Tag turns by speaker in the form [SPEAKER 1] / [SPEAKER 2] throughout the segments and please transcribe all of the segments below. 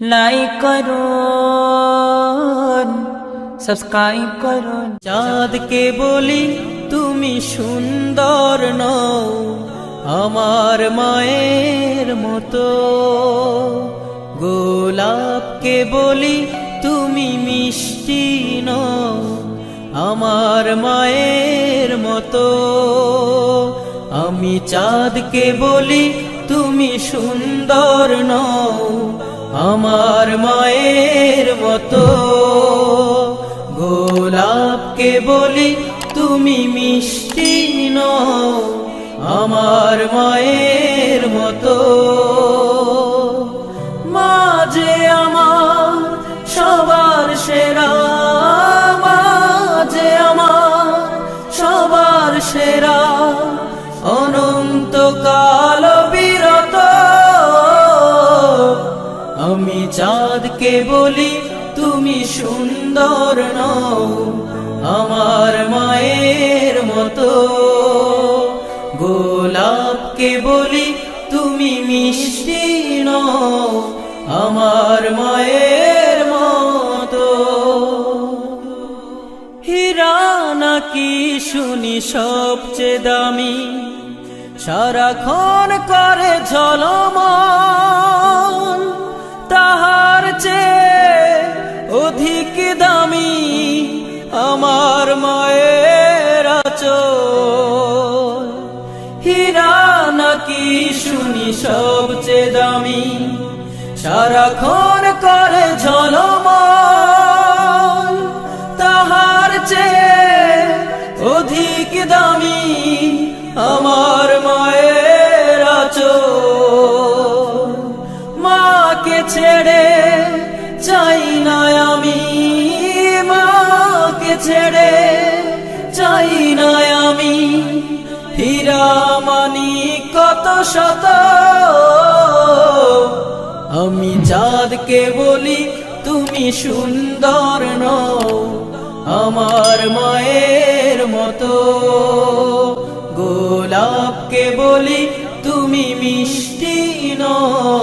[SPEAKER 1] Like করুন, subscribe করুন।
[SPEAKER 2] চাঁদকে বলি তুমি সুন্দর নও আমার মায়ের মতো, গোলাপকে বলি তুমি মিষ্টি নও আমার মায়ের মতো। আমি চাঁদকে বলি তুমি সুন্দর নও আমার মায়ের মতো, গোলাপকে বলি তুমি মিষ্টি নও আমার মায়ের মতো। মা যে আমার সবার সেরা, মা যে আমার সবার সেরা, অনন্তকাল বিরত। আমি চাঁদকে বলি তুমি সুন্দর নও আমার মায়ের মতো, গোলাপকে বলি তুমি মিষ্টি নও আমার মায়ের মতো। হীরা নাকি শুনি সবচেয়ে দামি, সারাক্ষণ করে ঝলমল, তাহার চেয়ে অধিক দামি আমার মায়ের আঁচল। হীরা নাকি শুনি সবচেয়ে দামি, সারাক্ষণ করে ঝলমল, তাহার চেয়ে অধিক দামি আমার মায়ের আঁচল। মাকে ছেড়ে চাই না আমি, মাকে ছেড়ে চাই না আমি, হীরা মানি কত শত। আমি চাঁদকে বলি তুমি সুন্দর নও আমার মায়ের মতো, গোলাপকে বলি তুমি মিষ্টি নও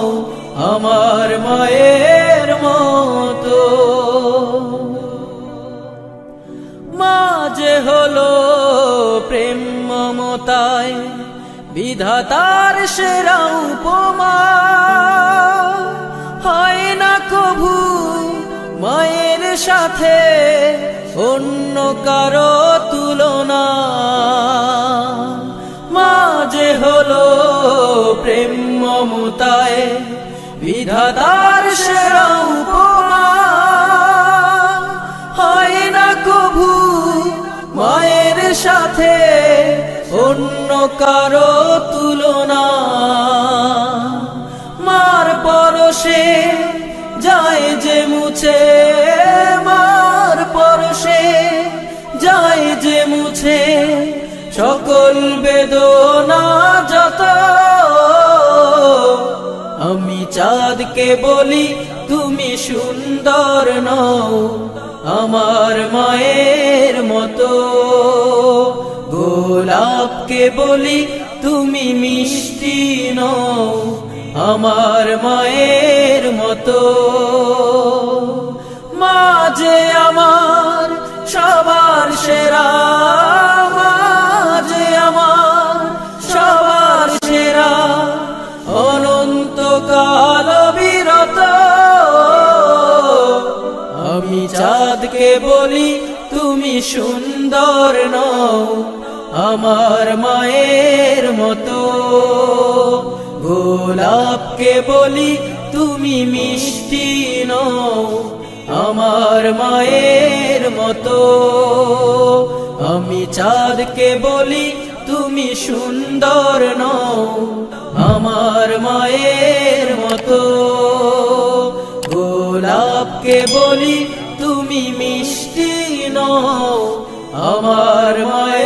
[SPEAKER 2] আমার মায়ের মতো। মা যে হলো প্রেম মমতায় বিধাতার সেরা উপমা, হয় না কভু মায়ের সাথে অন্য কারো তুলনা। মা যে হলো প্রেম মমতায় বিধাতার সেরা উপমা, হয় না কভু মায়ের সাথে অন্য কারো তুলনা। মার পরশে যায় যে মুছে, মার পরশে যায় যে মুছে সকল বেদনা যত। আমি চাঁদকে বলি তুমি সুন্দর নও আমার মায়ের মতো, গোলাপকে বলি তুমি মিষ্টি নও আমার মায়ের মতো। মা যে আমার সবার সেরা, মা যে আমার সবার সেরা, অনন্তকাল বিরত। আমি চাঁদকে বলি তুমি সুন্দর নও আমার মায়ের মতো, গোলাপকে বলি তুমি মিষ্টি নও আমার মায়ের মতো। আমি চাঁদকে বলি তুমি সুন্দর নও আমার মায়ের মতো, গোলাপকে বলি তুমি মিষ্টি নও আমার মায়ের